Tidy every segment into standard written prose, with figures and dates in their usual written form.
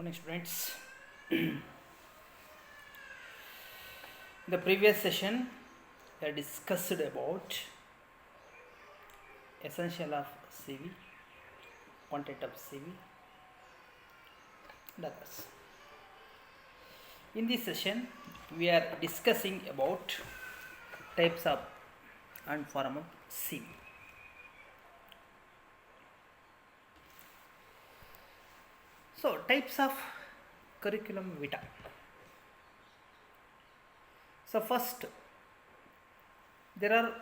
morning, students. In the previous session, we discussed about essential of CV, content of CV, and others. In this session, we are discussing about types of and form of CV. So, types of curriculum vitae. So, first, there are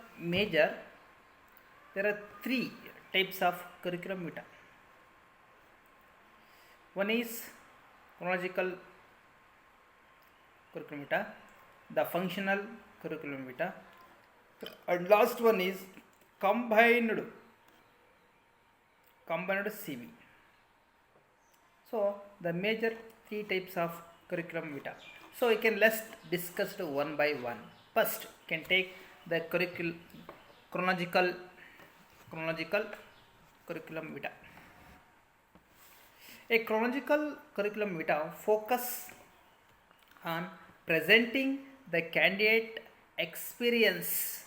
three types of curriculum vitae. One is chronological curriculum vitae, the functional curriculum vitae, and last one is combined CV. So the major three types of curriculum vitae. So let's discuss one by one. First, can take the chronological curriculum vitae. A chronological curriculum vitae focus on presenting the candidate experience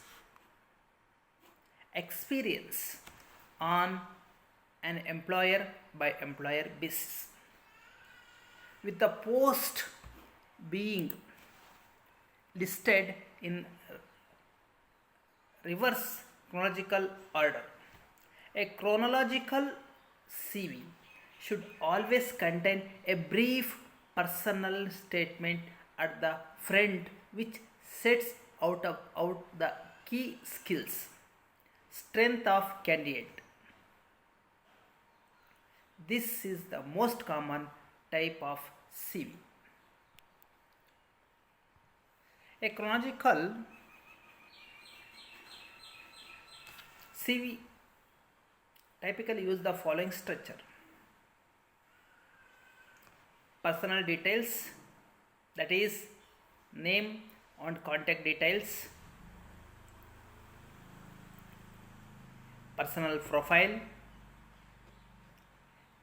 on an employer by employer basis, with the post being listed in reverse chronological order. A chronological CV should always contain a brief personal statement at the front which sets out the key skills, strength of candidate. This is the most common type of CV. A chronological CV typically use the following structure: personal details, that is name and contact details, personal profile,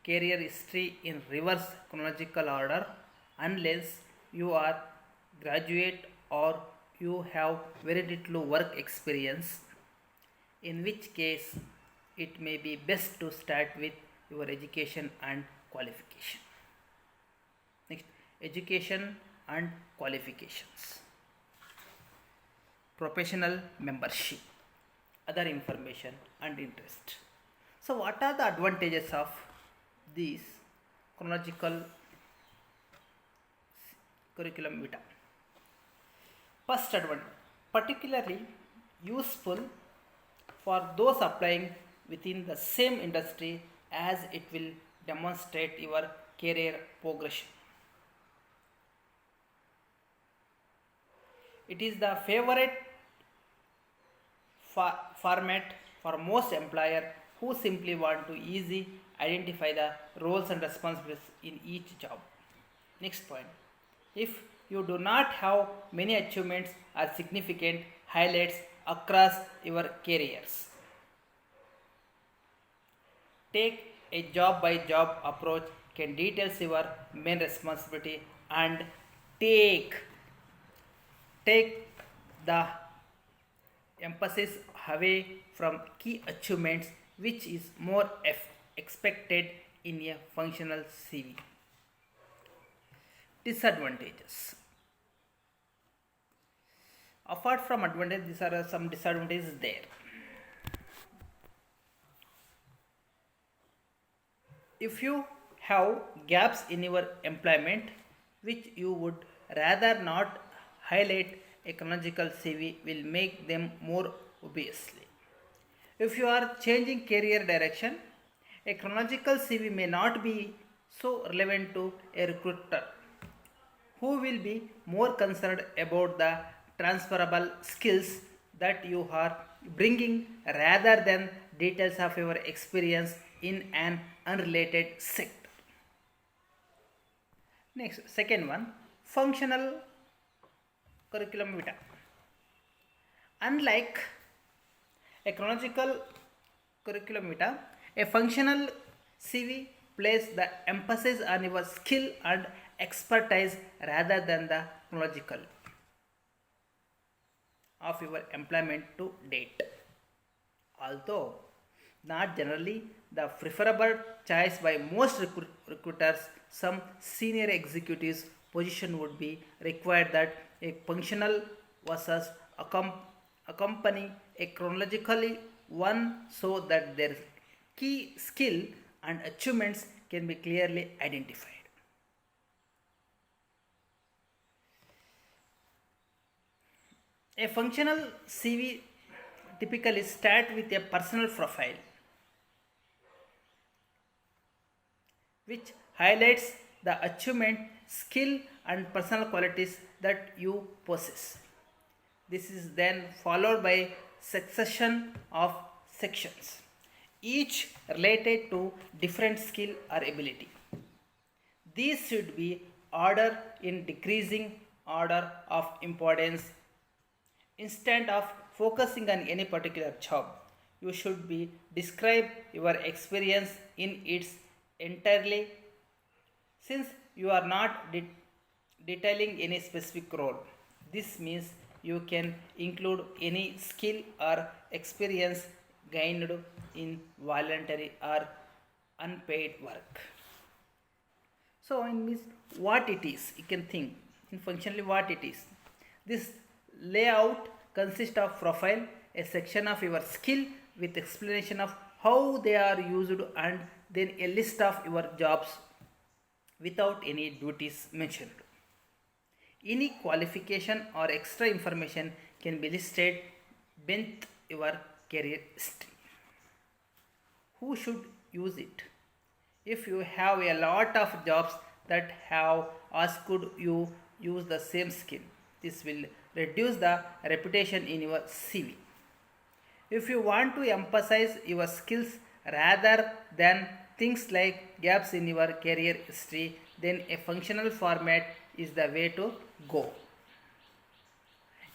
career history in reverse chronological order unless you are graduate or you have very little work experience, in which case it may be best to start with your education and qualification. Next, education and qualifications, professional membership, other information and interest. So what are the advantages of these chronological curriculum vitae? First advantage, particularly useful for those applying within the same industry, as it will demonstrate your career progression. It is the favorite format for most employers who simply want to easily identify the roles and responsibilities in each job. Next point, if you do not have many achievements or significant highlights across your careers, take a job by job approach can detail your main responsibility and take the emphasis away from key achievements, which is more expected in a functional CV. Disadvantages. Apart from advantages, there are some disadvantages there. If you have gaps in your employment which you would rather not highlight, a chronological CV will make them more obviously. If you are changing career direction, a chronological CV may not be so relevant to a recruiter, who will be more concerned about the transferable skills that you are bringing rather than details of your experience in an unrelated sector. Next, second one, functional curriculum vitae. Unlike a chronological curriculum vitae, a functional CV place the emphasis on your skill and expertise rather than the chronological of your employment to date. Although not generally the preferable choice by most recruiters, some senior executives position would be required that a functional versus accompany a chronologically one so that their key skill and achievements can be clearly identified. A functional CV typically start with a personal profile which highlights the achievement, skill and personal qualities that you possess. This is then followed by succession of sections, each related to different skill or ability. These should be ordered in decreasing order of importance. Instead of focusing on any particular job, you should be describe your experience in its entirely since you are not detailing any specific role. This means you can include any skill or experience gained in voluntary or unpaid work. So, in means what it is, you can think in functionally what it is. This layout consists of profile, a section of your skill with explanation of how they are used, and then a list of your jobs without any duties mentioned. Any qualification or extra information can be listed beneath your career history. Who should use it? If you have a lot of jobs that have asked you use the same skill, this will reduce the reputation in your CV. If you want to emphasize your skills rather than things like gaps in your career history, then a functional format is the way to go.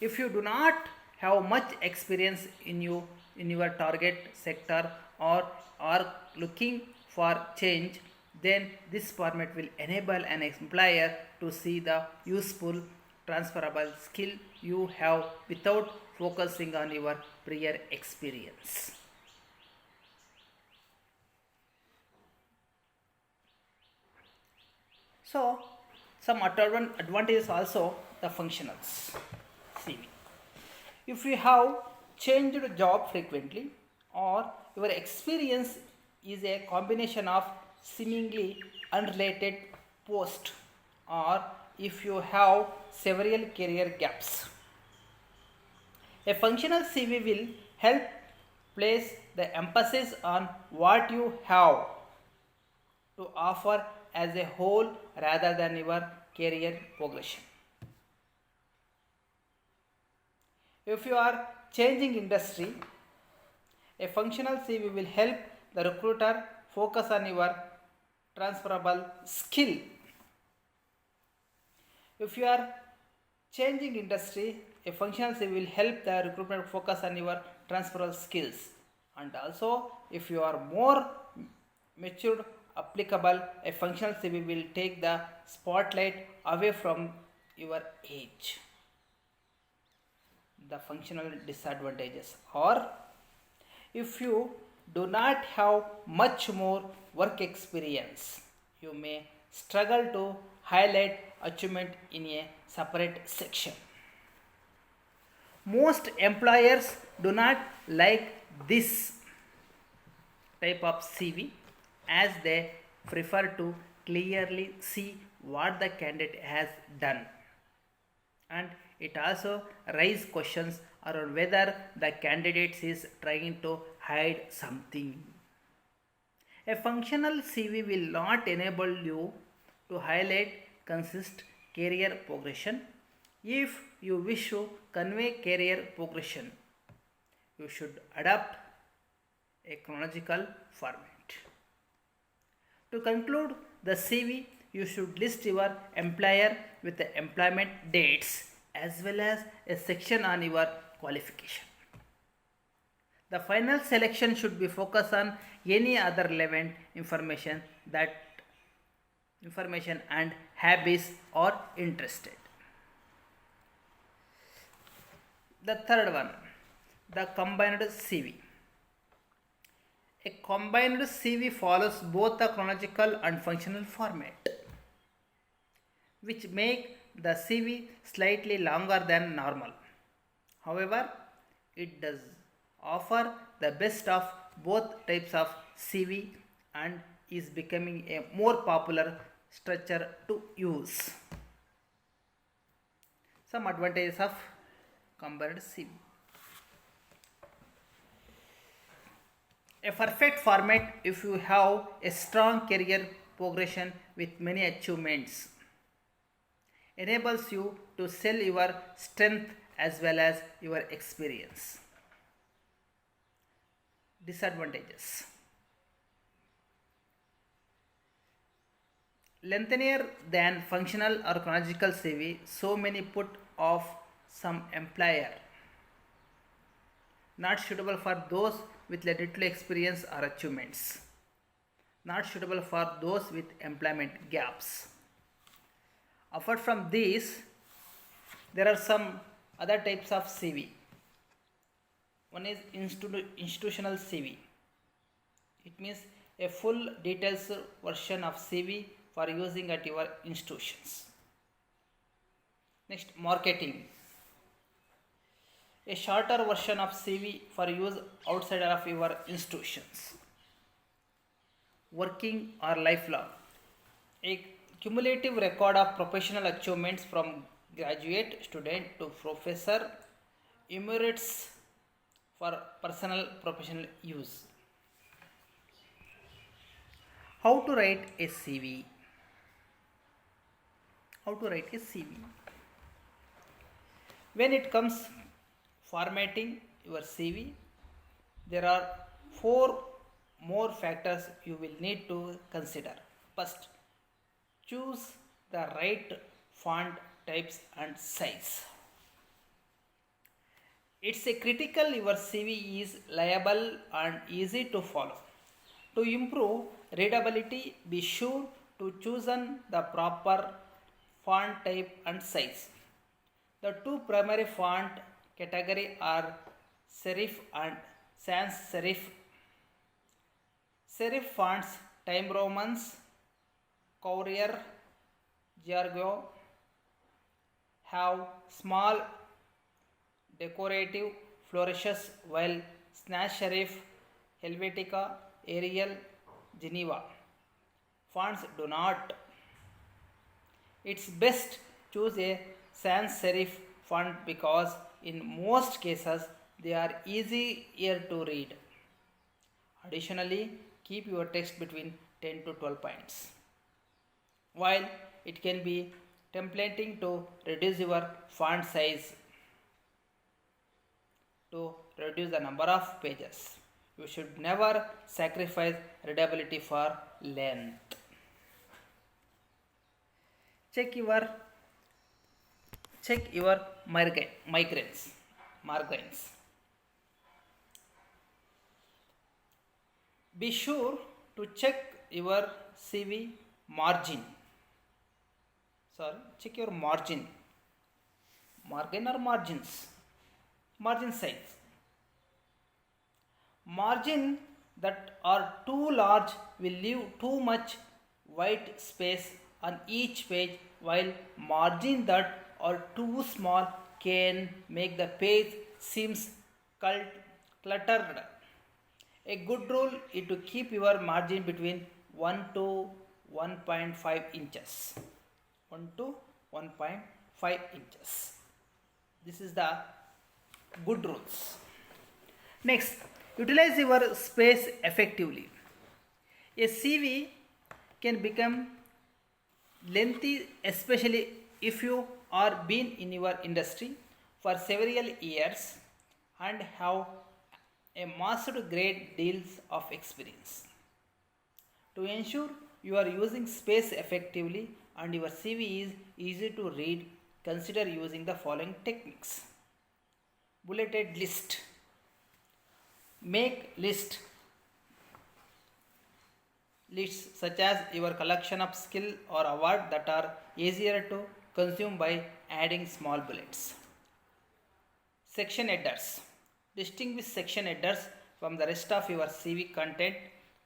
If you do not have much experience in your target sector or are looking for change, then this format will enable an employer to see the useful transferable skill you have without focusing on your prior experience. So, some advantages also the functionals CV. If you have changed job frequently or your experience is a combination of seemingly unrelated posts, or if you have several career gaps, a functional CV will help place the emphasis on what you have to offer as a whole rather than your career progression. If you are changing industry, a functional CV will help the recruiter focus on your transferable skill. If you are changing industry, a functional CV will help the recruiter focus on your transferable skills. And also, if you are more matured, applicable, a functional CV will take the spotlight away from your age. The functional disadvantages are, if you do not have much more work experience, you may struggle to highlight achievement in a separate section. Most employers do not like this type of CV as they prefer to clearly see what the candidate has done, and it also raises questions around whether the candidate is trying to hide something. A functional CV will not enable you to highlight consist career progression. If you wish to convey career progression, you should adopt a chronological format. To conclude the CV, you should list your employer with the employment dates as well as a section on your qualification. The final selection should be focused on any other relevant information that information and habits or interested. The third one, the combined CV. A combined CV follows both the chronological and functional format, which make the CV slightly longer than normal. However, it does offer the best of both types of CV and is becoming a more popular structure to use. Some advantages of combined CV. A perfect format if you have a strong career progression with many achievements. Enables you to sell your strength as well as your experience. Disadvantages. Lengthier than functional or chronological CV, so many put off some employer. Not suitable for those with little experience or achievements. Not suitable for those with employment gaps. Apart from these, there are some other types of CV. One is institutional CV. It means a full details version of CV for using at your institutions. Next, marketing. A shorter version of CV for use outside of your institutions. Working or lifelong. A cumulative record of professional achievements from graduate, student to professor, emirates for personal professional use. How to write a CV? How to write a CV? When it comes formatting your CV, there are 4 more factors you will need to consider. First, choose the right font types and size. It's a critical your CV is liable and easy to follow. To improve readability, be sure to choose the proper font type and size. The 2 primary font category are serif and sans serif. Serif fonts Time Romans, Courier, Giorgio have small decorative flourishes, while sans serif, Helvetica, Arial, Geneva fonts do not. It's best choose a sans serif font because in most cases they are easier to read. Additionally, keep your text between 10 to 12 points. While it can be tempting to reduce your font size to reduce the number of pages, you should never sacrifice readability for length. Check your margins. Be sure to check your CV margin. Check your margin. Margin or margins? Margin size. Margin that are too large will leave too much white space on each page, while margin that are too small can make the page seems cluttered. A good rule is to keep your margin between 1 to 1.5 inches. 1 to 1.5 inches. This is the good rules. Next, utilize your space effectively. A CV can become lengthy, especially if you are been in your industry for several years and have amassed great deals of experience. To ensure you are using space effectively and your CV is easy to read, consider using the following techniques. Bulleted list. Make list lists such as your collection of skill or award that are easier to consume by adding small bullets. Section headers. Distinguish section headers from the rest of your CV content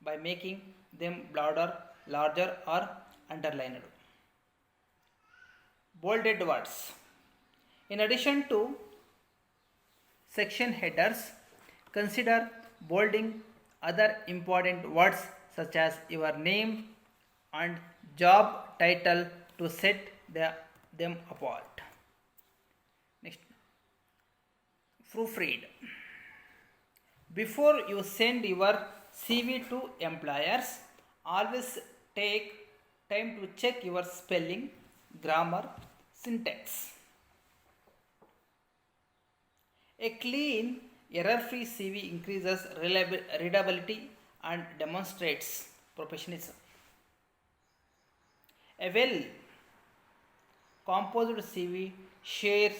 by making them broader, larger, or underlined. Bolded words. In addition to section headers, consider bolding other important words such as your name and job title to set them apart. Next, proofread. Before you send your CV to employers, always take time to check your spelling, grammar, syntax. A clean, error-free CV increases readability and demonstrates professionalism. A well-composed CV shares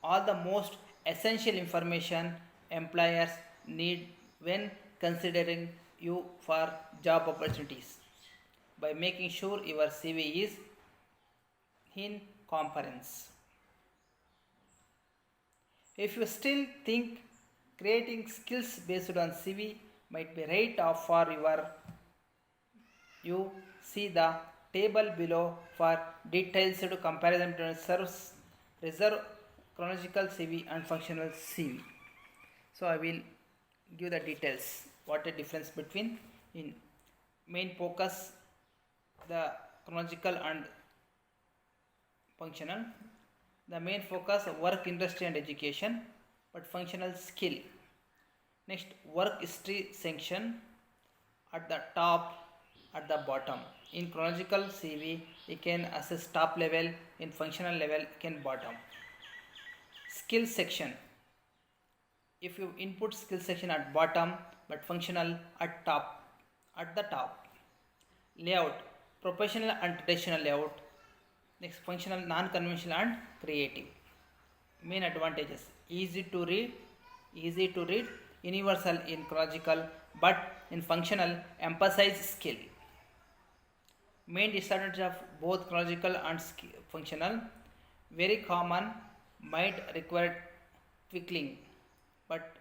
all the most essential information employers need when considering you for job opportunities by making sure your CV is in compliance. If you still think creating skills based on CV might be right off for you see the table below for details to comparison between reserve chronological CV and functional CV. So I will give the details. What the difference between in main focus the chronological and functional. The main focus work, industry and education, but functional skill. Next, work history section at the top, at the bottom. In chronological CV, you can assess top level. In functional level, you can bottom. Skill section. If you input skill section at bottom, but functional at top, at the top. Layout, professional and traditional layout. Next, functional, non-conventional and creative. Main advantages: easy to read, universal in chronological, but in functional, emphasize skill. Main disadvantage of both chronological and functional: very common, might require tweaking, but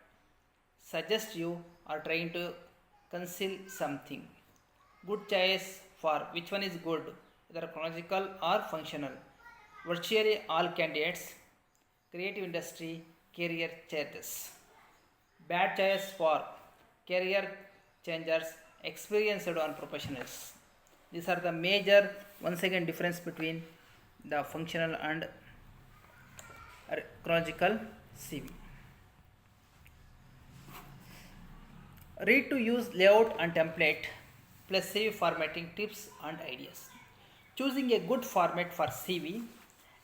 suggest you are trying to conceal something. Good choice for which one is good, whether chronological or functional. Virtually all candidates, creative industry, career changes. Bad choice for career changers, experienced on professionals. These are the major, once again, difference between the functional and chronological CV. Read to use layout and template plus CV formatting tips and ideas. Choosing a good format for CV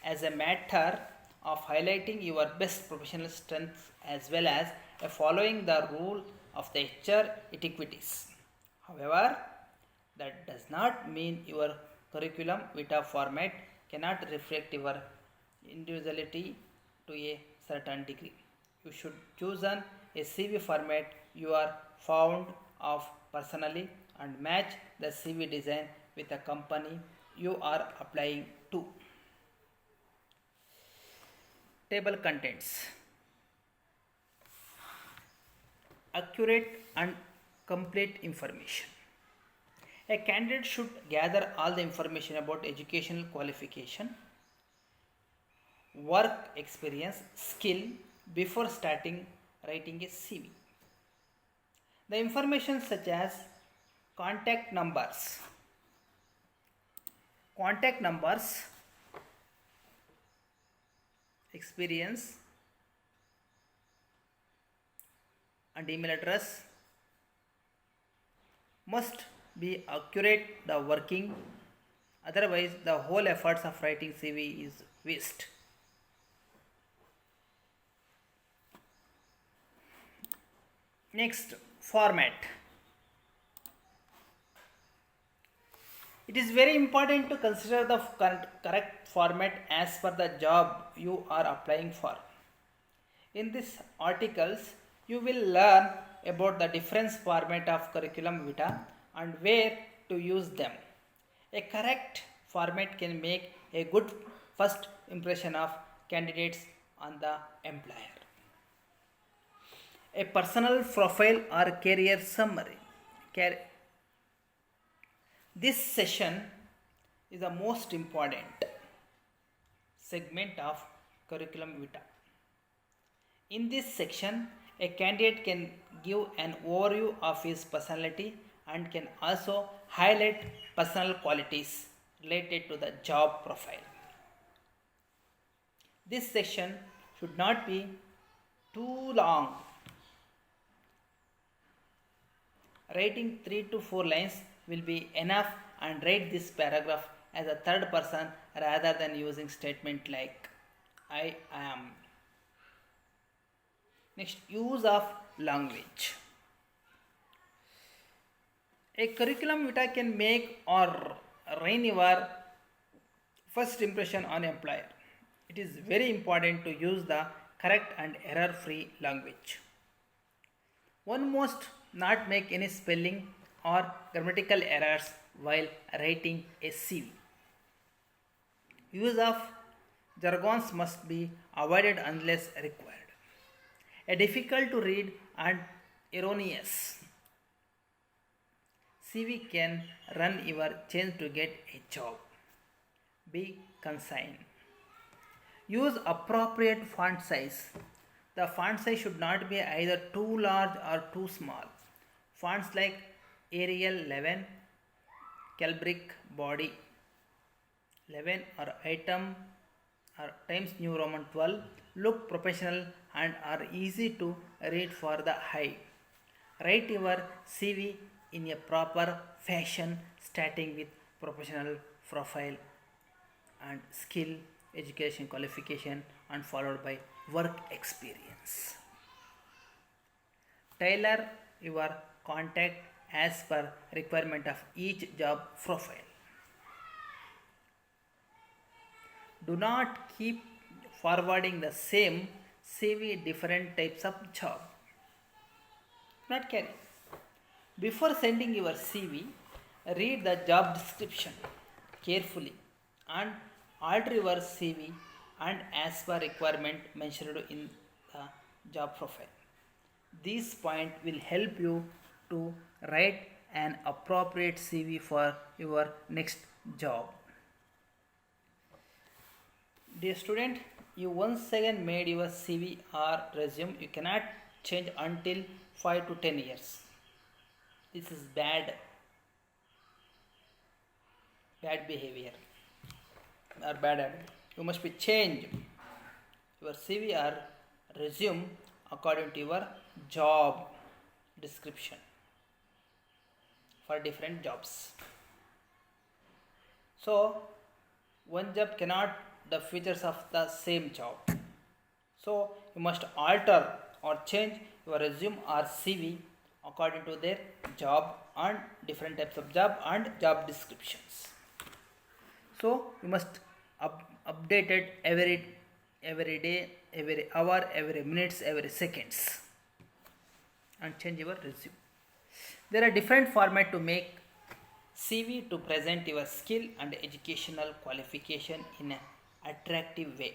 as a matter of highlighting your best professional strengths as well as following the rule of the HR etiquettes. However, that does not mean your curriculum vitae format cannot reflect your individuality to a certain degree. You should choose a CV format you are fond of personally and match the CV design with the company you are applying to. Table contents. Accurate and complete information. A candidate should gather all the information about educational qualification, work experience, skill before starting writing a CV. The information such as contact numbers, experience and email address must be accurate the working, otherwise the whole efforts of writing CV is waste. Next, format. It is very important to consider the correct format as per the job you are applying for. In these articles, you will learn about the different format of curriculum vitae and where to use them. A correct format can make a good first impression of candidates on the employer. A personal profile or career summary. This session is the most important segment of curriculum vitae. In this section, a candidate can give an overview of his personality and can also highlight personal qualities related to the job profile. This section should not be too long. Writing 3 to 4 lines will be enough, and write this paragraph as a third person rather than using statement like I am. Next, use of language. A curriculum vitae can make or ruin your first impression on employer. It is very important to use the correct and error-free language. One must not make any spelling or grammatical errors while writing a CV. Use of jargons must be avoided unless required. A difficult to read and erroneous CV can run your chance to get a job. Be concise. Use appropriate font size. The font size should not be either too large or too small. Fonts like Arial 11, Calbric Body 11 or Item or Times New Roman 12 look professional and are easy to read for the eye. Write your CV in a proper fashion, starting with professional profile and skill, education, qualification, and followed by work experience. Tailor your contact as per requirement of each job profile. Do not keep forwarding the same CV different types of job. Not carry. Before sending your CV, read the job description carefully and alter your CV and as per requirement mentioned in the job profile. This point will help you to write an appropriate CV for your next job. Dear student, you once again made your CV or resume. You cannot change until 5 to 10 years. This is bad behavior or bad habit. You must be changed your CV or resume according to your job description for different jobs. So one job cannot the features of the same job. So you must alter or change your resume or CV according to their job and different types of job and job descriptions. So you must update it every day, every hour, every minutes, every seconds, and change your resume. There are different formats to make CV to present your skill and educational qualification in an attractive way.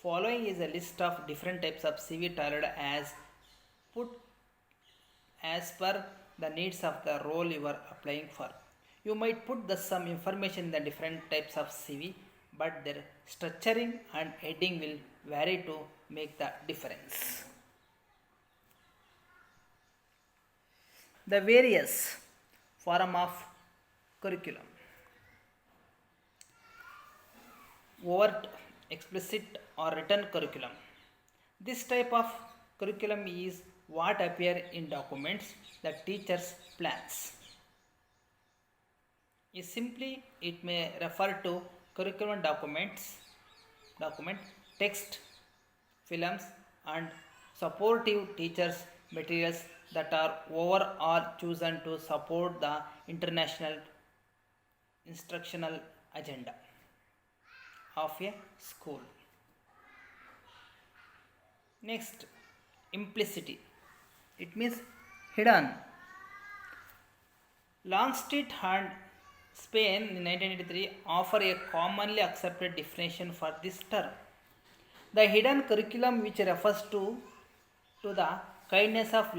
Following is a list of different types of CV tailored as per the needs of the role you are applying for. You might put some information in the different types of CV, but their structuring and heading will vary to make the difference. The various form of curriculum. Overt, explicit or written curriculum. This type of curriculum is what appear in documents that teachers plans. It may refer to curriculum document, text, films and supportive teachers materials that are overall chosen to support the international instructional agenda of a school. Next, implicity. It means hidden. Longstreet and Spain in 1983 offer a commonly accepted definition for this term. The hidden curriculum, which refers to the kindness of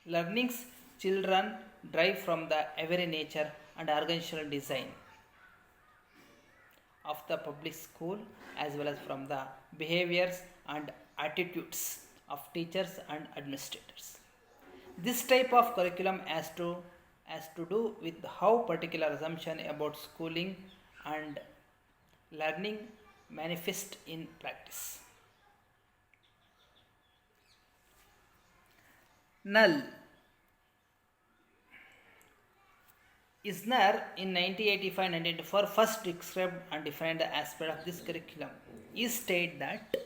learnings children derive from the very nature and organizational design of the public school, as well as from the behaviors and attitudes of teachers and administrators. This type of curriculum has to do with how particular assumption about schooling and learning manifest in practice. Null. Isner in 1985-1984 first described and defined the aspect of this curriculum. He stated that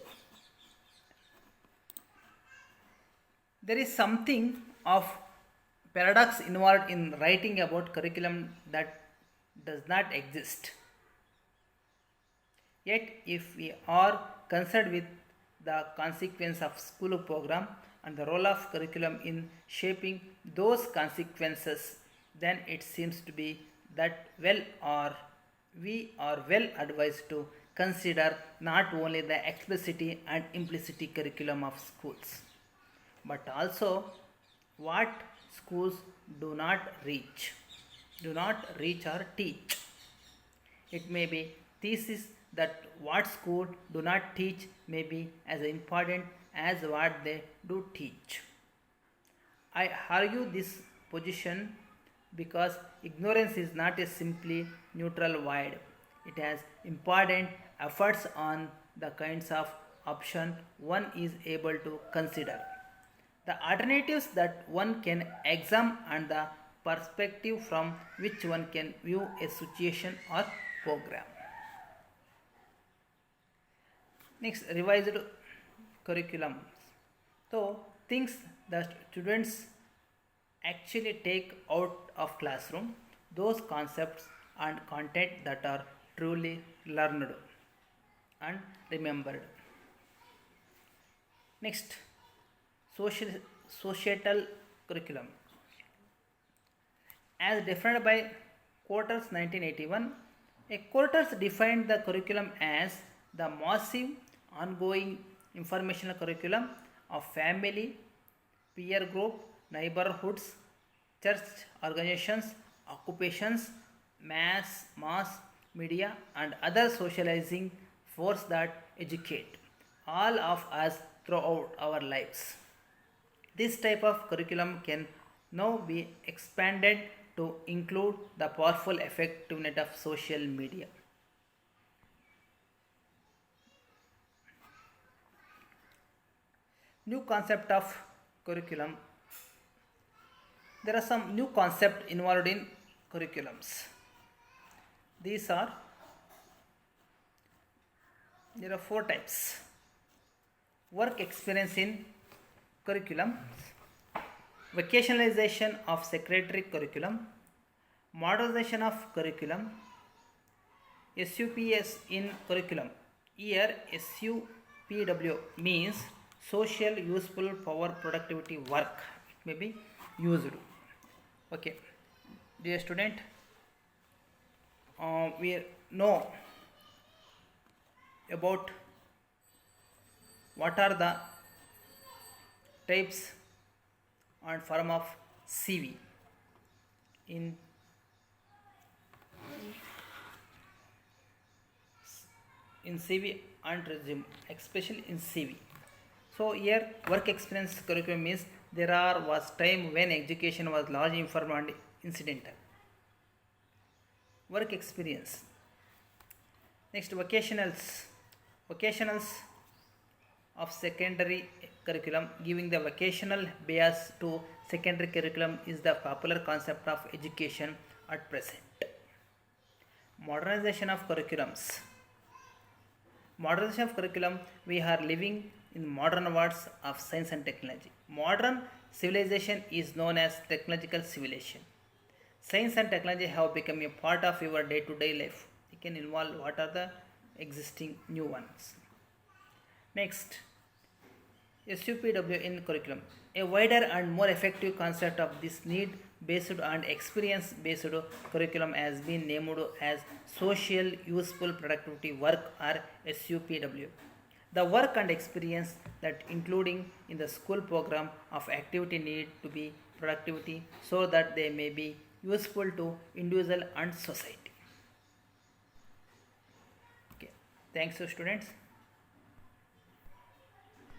there is something of paradox involved in writing about curriculum that does not exist. Yet, if we are concerned with the consequence of school program and the role of curriculum in shaping those consequences, then it seems to be that we are well advised to consider not only the explicit and implicit curriculum of schools, but also what schools do not reach or teach. It may be thesis that what schools do not teach may be as important as what they do teach. I argue this position because ignorance is not a simply neutral void. It has important efforts on the kinds of option one is able to consider, the alternatives that one can examine, and the perspective from which one can view a situation or program. Next, revised curriculum. So, things that students actually take out of classroom, those concepts and content that are truly learned and remembered. Next, social societal curriculum. As defined by Quarters 1981, a Quarters defined the curriculum as the massive ongoing informational curriculum of family, peer group, neighborhoods, church organizations, occupations, mass media, and other socializing force that educate all of us throughout our lives. This type of curriculum can now be expanded to include the powerful effectiveness of social media. New concept of curriculum. There are some new concepts involved in curriculums. These are There are four types: work experience in curriculum, vocationalization of secondary curriculum, modernization of curriculum, SUPS in curriculum. Here SUPW means social useful power productivity work. It may be used. Okay, dear student, we know about what are the types and form of CV in CV and resume, especially in CV. So here work experience curriculum means was time when education was largely informal and incidental. Work experience. Next, vocationals of secondary curriculum. Giving the vocational bias to secondary curriculum is the popular concept of education at present. Modernization of curriculums. Modernization of curriculum, we are living in modern worlds of science and technology. Modern civilization is known as technological civilization. Science and technology have become a part of your day-to-day life. You can involve what are the existing new ones. Next, SUPW in curriculum. A wider and more effective concept of this need based and experience based curriculum has been named as Social Useful Productivity Work or SUPW. The work and experience that including in the school program of activity need to be productivity so that they may be useful to individual and society. Okay. Thanks to students.